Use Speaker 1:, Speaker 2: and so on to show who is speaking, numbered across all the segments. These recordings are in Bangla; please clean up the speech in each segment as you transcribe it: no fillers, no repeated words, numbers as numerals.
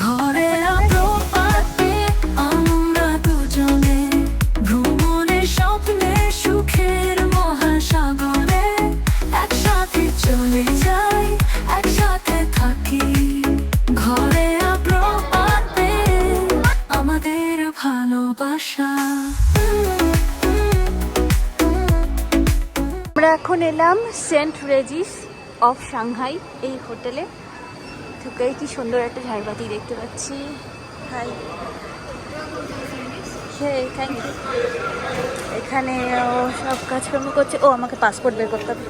Speaker 1: ঘরে আলো পাতে আমরা দুজনে ভ্রমণের স্বপ্নে সুখের মহাসাগরে একসাথে চলে যাই, একসাথে থাকি। ঘরে আলো পাতে আমাদের ভালোবাসা।
Speaker 2: আমরা এখন এলাম সেন্ট রেজিস অফ সাংহাই এই হোটেলে। ঢুকেই কি সুন্দর একটা ঝাড়বাতি দেখতে পাচ্ছি। হাই, হ্যাঁ থ্যাংক ইউ। এখানে সব কাজকর্ম করছে। ও আমাকে পাসপোর্ট বের করতে হবে।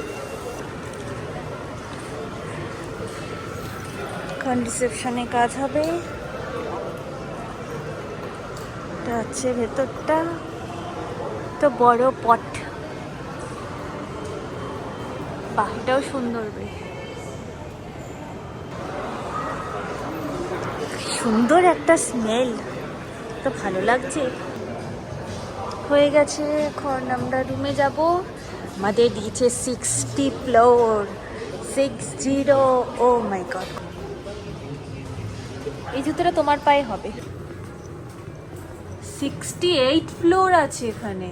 Speaker 2: এখন রিসেপশনে কাজ হবে। এটা হচ্ছে ভেতরটা, তো বড় পট। বাহ, এটাও সুন্দর, বেশ সুন্দর একটা স্মেল, তো ভালো লাগছে। হয়ে গেছে, এখন আমরা রুমে যাব। আমাদের দিয়েছে 60 ফ্লোর, 60। ও মাই গড, এই জুতোটা তোমার পায়ে হবে। 68 ফ্লোর আছে এখানে।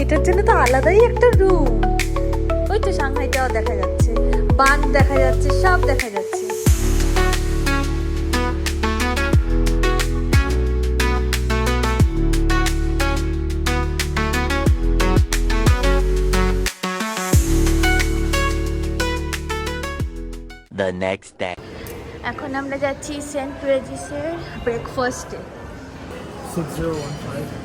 Speaker 2: এটার জন্য তো আলাদাই একটা রুম। ওই তো সাংহাইটাও দেখা যাচ্ছে, বাঁধ দেখা যাচ্ছে, সব দেখা যাচ্ছে।
Speaker 3: The next day.
Speaker 2: এখন আমরা যাচ্ছি সেন্ট রেজিসের ব্রেকফাস্টে।
Speaker 4: 6015.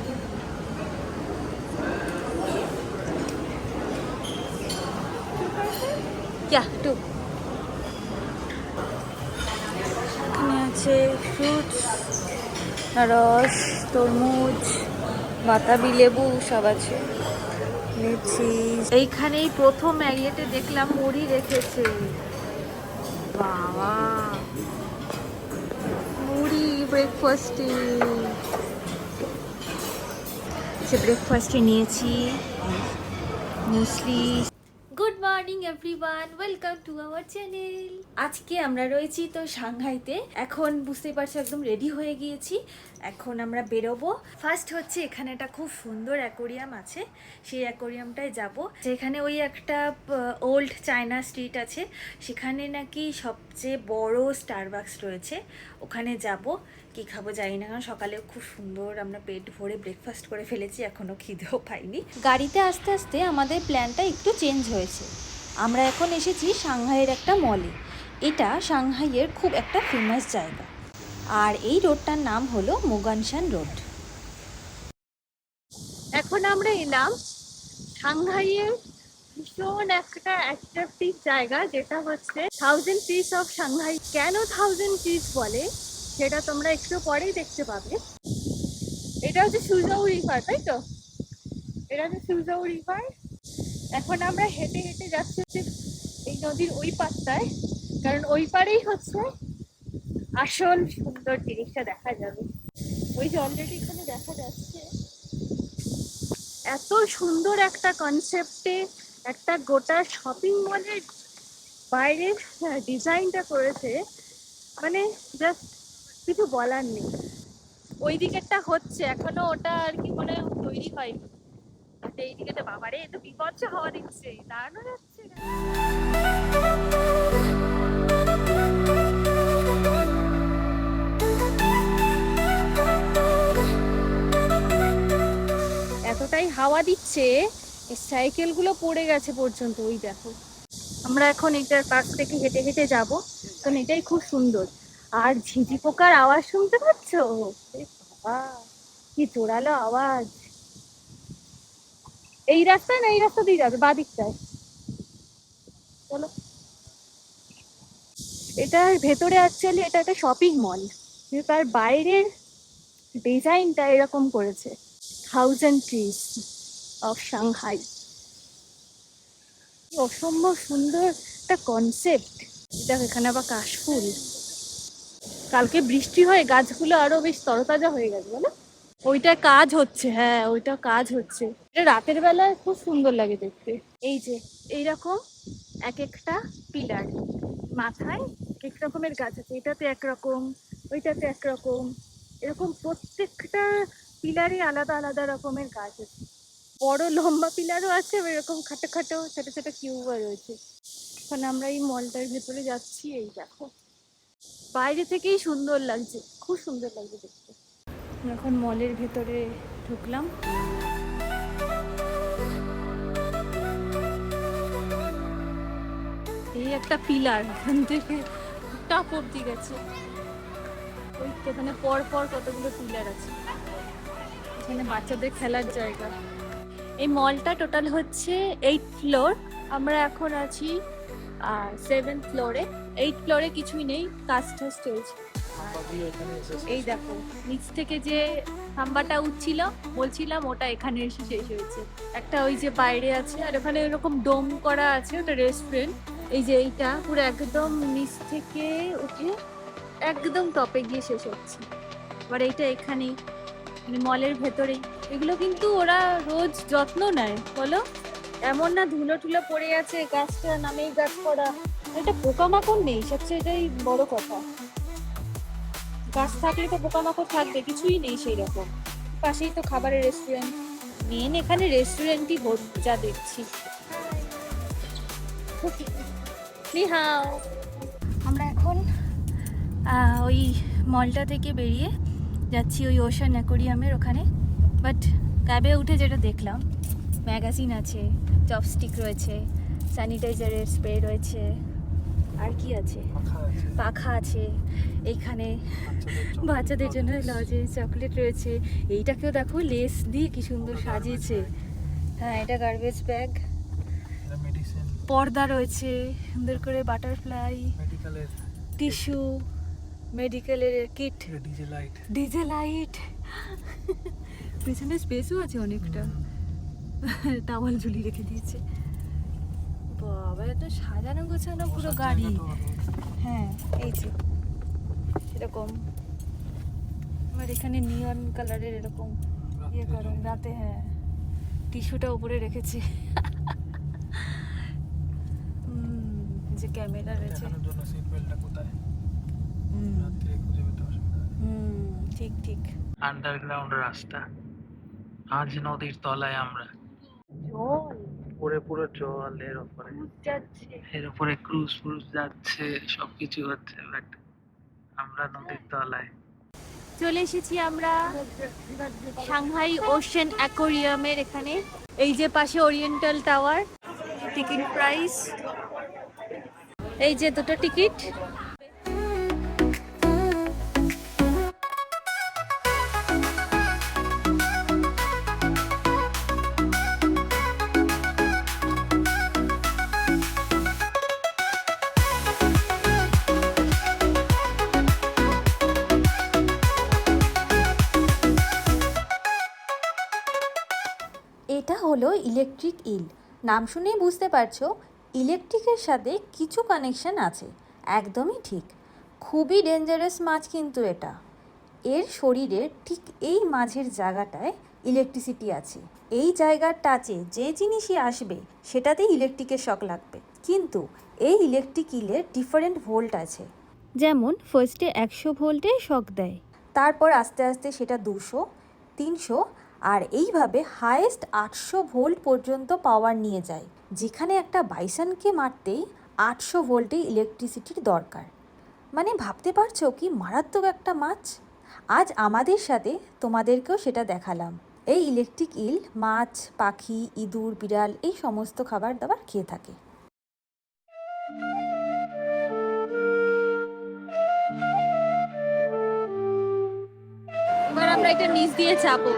Speaker 2: টু। এখানে আছে ফ্রুটস, রস, তরমুজ, বাতাবি লেবু সব আছে, লিচি। এইখানেই প্রথম ম্যারিয়েটে দেখলাম মুড়ি রেখেছে। বাবা, মুড়ি ব্রেকফাস্টে। ব্রেকফাস্টে নিয়েছি muesli. Good morning everyone, welcome to our channel. আজকে আমরা রয়েছি তো সাংহাইতে। এখন বুঝতেই পারছো একদম রেডি হয়ে গিয়েছি। এখন আমরা বেরোবো। ফার্স্ট হচ্ছে এখানে একটা খুব সুন্দর অ্যাকোরিয়াম আছে, সেই অ্যাকোরিয়ামটায় যাব। যেখানে ওই একটা ওল্ড চায়না স্ট্রিট আছে, সেখানে নাকি সবচেয়ে বড় স্টারবাকস রয়েছে। ওখানে যাব। কি খাবো জানি না, কারণ সকালে খুব সুন্দর আমরা পেট ভরে ব্রেকফাস্ট করে ফেলেছি, এখনও খিদেও পাইনি। গাড়িতে আস্তে আস্তে আমাদের প্ল্যানটা একটু চেঞ্জ হয়েছে। আমরা এখন এসেছি সাংহাইয়ের একটা মলে। এটা সাংহাইয়ের খুব একটা ফেমাস জায়গা, আর এই রোডটার নাম হলো মুগানশান রোড। এখন আমরা এলাম সাংহাইয়ের ভীষণ একটা অ্যাট্রাকটিভ জায়গা, যেটা হচ্ছে 1000 পিস অফ সাংহাই। কেন 1000 পিস বলে সেটা তোমরা একটু পরেই দেখতে পাবে। এটা হচ্ছে সুজাউ রিভার, তাই তো? এটা হচ্ছে সুজাউ রিভার। এখন আমরা হেঁটে হেঁটে যাচ্ছি এই নদীর ওই পাশটায়, কারণ ওই পারেই হচ্ছে আসল সুন্দর জিনিসটা দেখা যাবে। ওই যে অলরেডি এখানে দেখা যাচ্ছে এত সুন্দর একটা কনসেপ্টে একটা গোটা শপিং মলের বাইরের ডিজাইনটা করেছে, মানে জাস্ট কিছু বলার নেই। ওই দিকেরটা হচ্ছে এখনো, ওটা আর কি মনে হয় তৈরি হয়নি। এই দিকে তো বাবারে, এত বিপর্য হওয়া দিচ্ছে, দাঁড়ানো যাচ্ছে না। এতটাই হাওয়া দিচ্ছে, সাইকেল গুলো পড়ে গেছে পর্যন্ত। ওই দেখো, আমরা এখন এটার কাছ থেকে হেঁটে হেঁটে যাবো, কারণ এটাই খুব সুন্দর। আর ঝিঝি পোকার আওয়াজ শুনতে পাচ্ছ? বাবা, কি জোরালো আওয়াজ। এই রাস্তায় না, এই রাস্তা দিয়ে যাবে বাদিকটায়। চলো। এটার ভেতরে অ্যাকচুয়ালি এটা একটা শপিং মল, তার বাইরের ডিজাইনটা এরকম করেছে। 1000 ট্রিজ অফ সাংহাই, অসম্ভব সুন্দর একটা কনসেপ্ট। এটা এখানে আবার কাশফুল। কালকে বৃষ্টি হয়ে গাছগুলো আরো বেশ তরতাজা হয়ে গেছে বলো। ওইটা কাজ হচ্ছে, হ্যাঁ ওইটা কাজ হচ্ছে। এটা রাতের বেলায় খুব সুন্দর লাগে দেখতে। এই যে এইরকম এক একটা পিলার, মাথায় এক রকমের গাছ আছে, এটাতে একরকম, ওইটাতে একরকম, এরকম প্রত্যেকটা পিলারে আলাদা আলাদা রকমের গাছ আছে। বড় লম্বা পিলারও আছে, এরকম খাটো খাটো ছোট ছোট কিউবও রয়েছে। এখন আমরা এই মলটার ভেতরে যাচ্ছি। এই দেখো বাইরে থেকেই সুন্দর লাগছে, খুব সুন্দর লাগছে দেখতে। এখন মলের ভেতরে ঢুকলাম। এই একটা পিলার, এখান থেকে টপ অব্দি গেছে। ওই এখানে পর পর কতগুলো পিলার আছে। এখানে বাচ্চাদের খেলার জায়গা। এই মলটা টোটাল হচ্ছে 8 ফ্লোর। আমরা এখন আছি 7th ফ্লোরে। 8 ফ্লোরে কিছুই নেই, কাজ টাজ চলছে। এই দেখো নিচ থেকে যে খাম্বাটা উঠছিল বলছিলাম, ওটা এখানে এসে শেষ হয়েছে। একটা ওই যে বাইরে আছে, আর ওখানে এরকম ডোম করা আছে, ওটা রেস্টুরেন্ট। এই যে এইটা পুরো একদম নিচ থেকে উঠে একদম টপে গিয়ে শেষ হচ্ছে। এবার এইটা এখানেই, মানে মলের ভেতরেই। এগুলো কিন্তু ওরা রোজ যত্ন নেয় বলো, এমন না ধুলো টুলো পড়ে আছে, গাছটা নামেই গাছ করা। এটা পোকামাকড় নেই, সবচেয়ে এটাই বড় কথা। গাছ থাকলে তো পোকামাকড় থাকবে, কিছুই নেই সেই রকম। পাশেই তো খাবারের রেস্টুরেন্ট, মেন এখানে রেস্টুরেন্টই যা দেখছি। নিহাও। আমরা এখন ওই মলটা থেকে বেরিয়ে যাচ্ছি ওই ওশান অ্যাকোরিয়ামের ওখানে। বাট ক্যাবে উঠে যেটা দেখলাম, ম্যাগাজিন আছে, চপস্টিক রয়েছে, স্যানিটাইজারের স্প্রে রয়েছে, আর কি আছে, পাখা আছে। এইখানে বাচ্চাদের জন্য লজে চকলেট রয়েছে। এইটাকেও দেখো লেস দিয়ে কি সুন্দর সাজিয়েছে। হ্যাঁ এটা গার্বেজ ব্যাগ। পর্দা রয়েছে সুন্দর করে, বাটারফ্লাই, টিস্যু, মেডিকেলের কিট, ডিজে লাইট। পেছনে স্পেসও আছে অনেকটা, টাওয়াল ঝুলিয়ে রেখে দিয়েছে। বাবা এত সাজানো গোছানো পুরো গাড়ি। হ্যাঁ এই যে এরকম, আর এখানে নিয়ন কালারের এরকম ইয়ে করো রাতে। হ্যাঁ টিস্যুটা উপরে রেখেছে। যে ক্যামেরা রয়েছে, ঠিক ঠিক।
Speaker 3: আন্ডারগ্রাউন্ড রাস্তা, আজ নদীর তলায় আমরা।
Speaker 2: জল
Speaker 3: পুরো পুরো জল, এর উপরে
Speaker 2: যাচ্ছে,
Speaker 3: এর উপরে ক্রুজ ফ্রুজ যাচ্ছে, সবকিছু হচ্ছে, বাট আমরা নদীর তলায়।
Speaker 2: চলে এসেছি আমরা সাংহাই ওশেন অ্যাকোরিয়ামের এখানে। এই যে পাশে ওরিয়েন্টাল টাওয়ার। টিকিট প্রাইস এই যে দুটো টিকিট।
Speaker 4: এটা হলো ইলেকট্রিক ইল। নাম শুনেই বুঝতে পারছো ইলেকট্রিকের সাথে কিছু কানেকশন আছে। একদমই ঠিক, খুবই ডেঞ্জারাস মাছ কিন্তু এটা। এর শরীরের ঠিক এই মাঝের জায়গাটায় ইলেকট্রিসিটি আছে। এই জায়গার টাচে যে জিনিসই আসবে সেটাতেই ইলেকট্রিকের শক লাগবে। কিন্তু এই ইলেকট্রিক ইলের ডিফারেন্ট ভোল্ট আছে।
Speaker 2: যেমন ফার্স্টে 100 ভোল্টে শক দেয়,
Speaker 4: তারপর আস্তে আস্তে সেটা 200, 300 আর এইভাবে হায়েস্ট 800 ভোল্ট পর্যন্ত পাওয়ার নিয়ে যায়। যেখানে একটা বাইসনকে মারতেই 800 ভোল্টের ইলেকট্রিসিটির দরকার। মানে ভাবতে পারছো কি মারাত্মক একটা মাছ। আজ আমাদের সাথে তোমাদেরকেও সেটা দেখালাম। এই ইলেকট্রিক ইল মাছ, পাখি, ইঁদুর, বিড়াল এই সমস্ত খাবার দাবার খেয়ে থাকে।
Speaker 2: এবার আমরা এটা নিচ দিয়ে যাবো।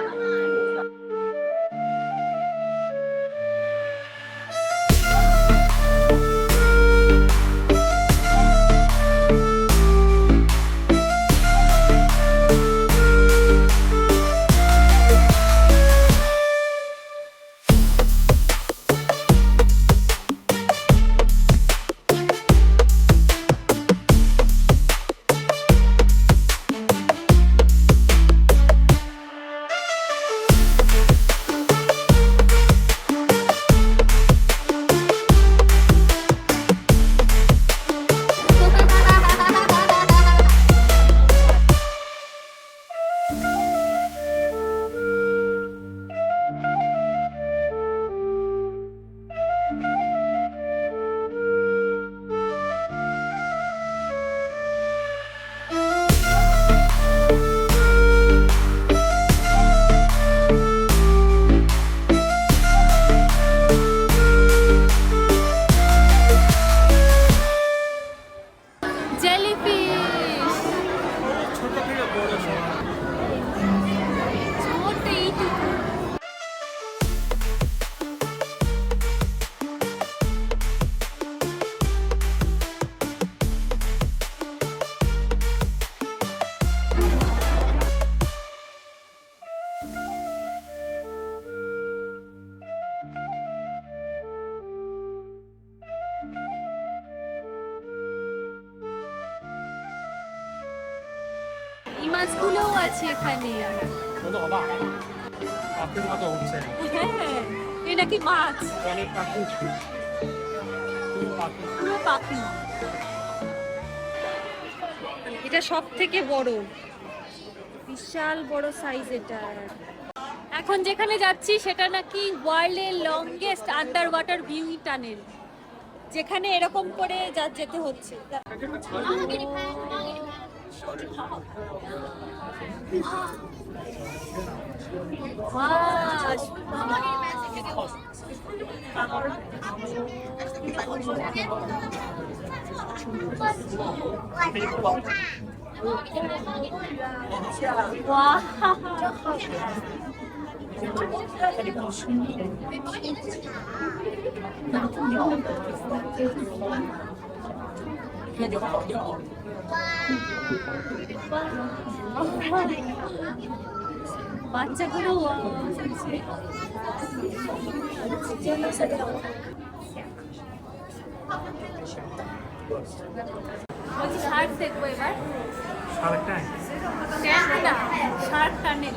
Speaker 2: ছোট এইটুকু। এই মাছগুলোও আছে এখানে। হ্যাঁ, এটা কি মাছ? পুরো পাখি। এটা সব থেকে বড়, বিশাল বড় সাইজ এটা। এখন যেখানে যাচ্ছি সেটা নাকি ওয়ার্ল্ডের longest under water viewing tunnel, যেখানে এরকম করে যেতে হচ্ছে। বাচ্চাগুলো বলছি শার্ক দেখবো এবার। Shark tunnel.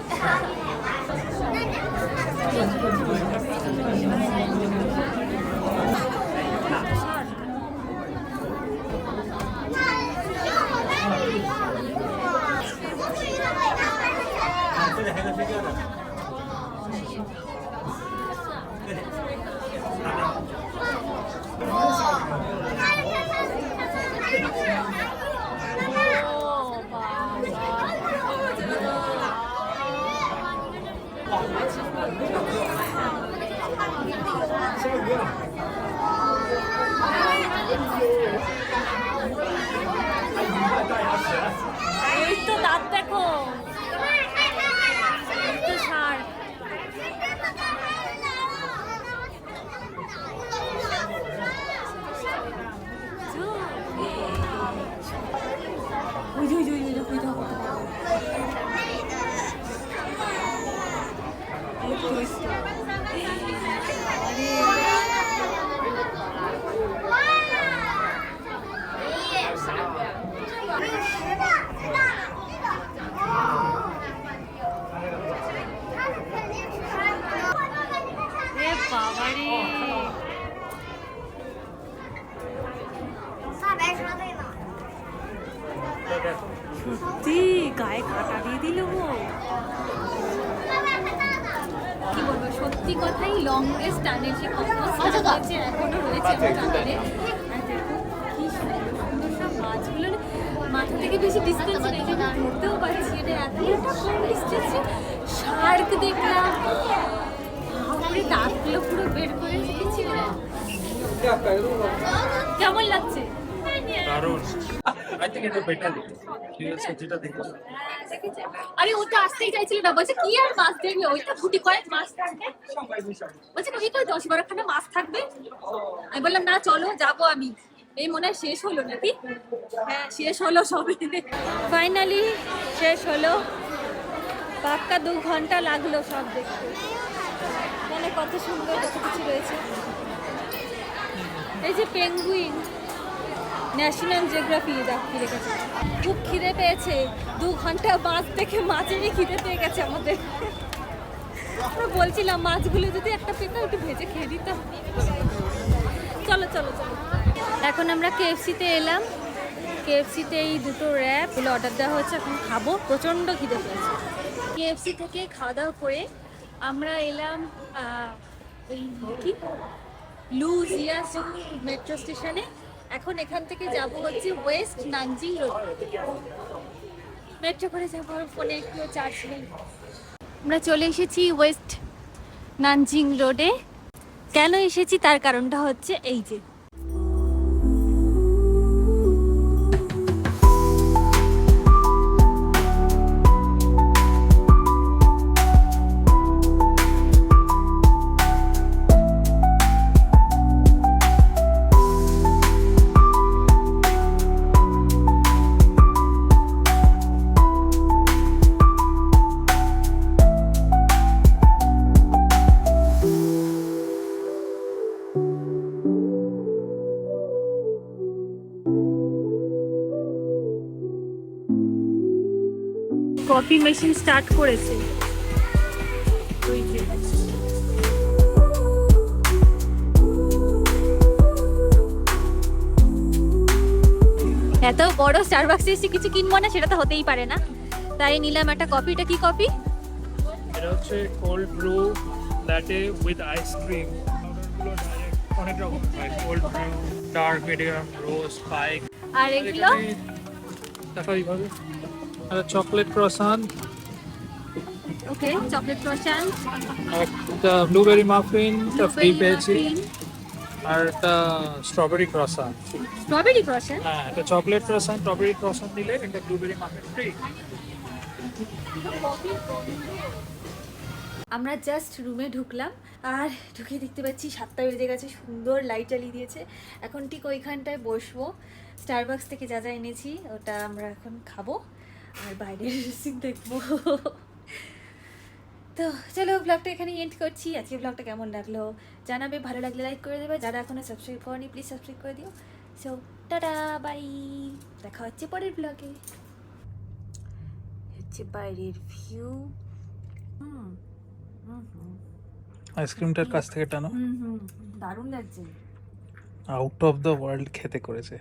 Speaker 2: এই তো দাঁত দেখো, এই তো ষাঁড়। সত্যি গায়ে কাটা দিয়ে দিল গো। কি বলবো, সত্যি কথাই লংগেস্ট টানেল সে কখনো হয়েছে, এখনো রয়েছে টানেলে। কি সুন্দর সব মাছগুলো, মাথা থেকে বেশি ডিস্টেন্স নেই, যে ধরতেও পারছি। এটা এতটা কম ডিস্টেন্সে শার্ক দেখলাম, তারপরে দাঁতগুলো পুরো বের করে রেখেছি। কেমন লাগছে?
Speaker 3: দারুণ।
Speaker 2: আরে ও তো আসতেই চাইছিল না, বলছে কি আর মাছ দেখবে, ওই তো ফুটি কয়েক মাছ থাকবে, বলছে ওই তো 10-12খানা মাছ থাকবে। আমি বললাম না চলো যাবো আমি। এই মনে হয় শেষ হলো নাকি? হ্যাঁ শেষ হলো সবে, ফাইনালি শেষ হলো। পাক্কা 2 ঘন্টা লাগলো সব দেখতে। মানে কত সুন্দর কত কিছু রয়েছে। এই যে পেঙ্গুইন, ন্যাশনাল জিওগ্রাফি দেখি রেখেছে। খুব খিদে পেয়েছে, 2 ঘন্টা মাছ দেখে মাছেরই খিদে পেয়ে গেছে আমাদের। আমরা বলছিলাম মাছগুলো যদি একটা পেতাম একটু ভেজে খেয়ে দিতাম। চলো চলো চলো, এখন আমরা KFC-তে এলাম। KFC-তে এই 2টো র্যাপ অর্ডার দেওয়া হয়েছে, এখন খাবো, প্রচণ্ড খিদে পেয়েছে। KFC থেকে খাওয়া দাওয়া করে আমরা এলাম এই কি লুজিয়া মেট্রো স্টেশনে। এখন এখান থেকে যাব হচ্ছে ওয়েস্ট নানজিং রোড, মেট্রো করে যাবো। ফোনে একটু চার্জ নেই। আমরা চলে এসেছি ওয়েস্ট নানজিং রোডে। কেন এসেছি তার কারণটা হচ্ছে এই যে কফি মেশিন স্টার্ট করেছে। ওই যে এত বড় স্টারবাক্সে এসে কিছু কিনবো না সেটা তো হতেই পারে না, তাই নিলাম একটা কফি। এটা কি কফি?
Speaker 3: এটা হচ্ছে cold brew latte with ice cream. পাউডারগুলো ডাইরেক্ট অনেক রকম হয়, cold brew, dark, medium, rose, spike.
Speaker 2: আর এগুলো
Speaker 3: দেখা এইভাবে চকলেট ক্রসান,
Speaker 2: ওকে, চকলেট ক্রসান,
Speaker 3: একটা ব্লুবেরি মাফিন, একটা ফ্রি পেয়েছি, আর একটা স্ট্রবেরি ক্রসান।
Speaker 2: স্ট্রবেরি ক্রসান।
Speaker 3: হ্যাঁ, একটা চকলেট ক্রসান, স্ট্রবেরি ক্রসান দিলে একটা ব্লুবেরি মাফিন ফ্রি।
Speaker 2: আমরা জাস্ট রুমে ঢুকলাম, আর ঢুকে দেখতে পাচ্ছি 7টা বেজে গেছে, সুন্দর লাইট জ্বালিয়ে দিয়েছে। এখন ঠিক ওইখানটায় বসবো, স্টারবাক্স থেকে যা যা এনেছি ওটা আমরা এখন খাবো আর বাইরের সিন দেখবো। তো চলো, ব্লগটা এখানে এন্ড করছি। আজকে ব্লগটা কেমন লাগলো জানাবে, ভালো লাগলে লাইক করে দেবে, যারা এখনো সাবস্ক্রাইব করনি প্লিজ সাবস্ক্রাইব করে দিও। সো টাটা, বাই, দেখা হচ্ছে পরের ব্লগে। হচ্ছে বাইরের ভিউ।
Speaker 3: আইসক্রিমটার কাছ থেকে টানো।
Speaker 2: দারুণ লাগছে।
Speaker 3: আউট অফ দ্য ওয়ার্ল্ড খেতে করেছে,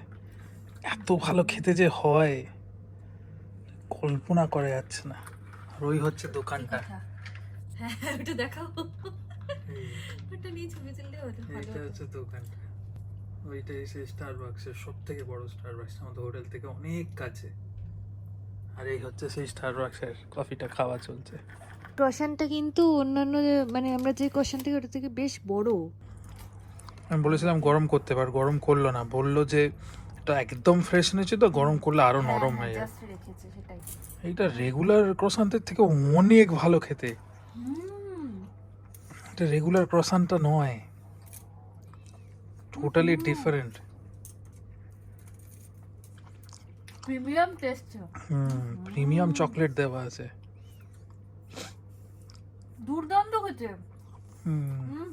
Speaker 3: এত ভালো খেতে যে হয় কল্পনা করা যাচ্ছে না। আর ওই হচ্ছে দোকানটা,
Speaker 2: হ্যাঁ ওটা দেখাও, ওটা নিয়ে ছবি তুললে হতো ভালো
Speaker 3: এইটা
Speaker 2: হতো।
Speaker 3: হচ্ছে দোকানটা। ওইটা এসে স্টারবাক্সের সব থেকে বড় স্টারবাক্স, আমাদের হোটেল থেকে অনেক কাছে। আর এই হচ্ছে সেই স্টারবাক্সের কফিটা খাওয়া চলছে।
Speaker 2: ক্রসানটা কিন্তু অন্যান্য মানে আমরা যে ক্রসান থেকে ওটা থেকে বেশ বড়।
Speaker 3: আমি বলেছিলাম গরম করতে পার, গরম করলো না, বললো যে এটা একদম ফ্রেশ এনেছে তো গরম করলে আরো নরম হয়ে যাবে।
Speaker 2: জাস্ট রেখেছে সেটাই।
Speaker 3: এইটা রেগুলার ক্রসান্টের থেকে অনেক ভালো খেতে। এটা রেগুলার ক্রসানটা নয়, totally different.
Speaker 2: Premium test,
Speaker 3: premium chocolate দেওয়া আছে।
Speaker 2: দুর্দান্ত হয়েছে।
Speaker 3: হুম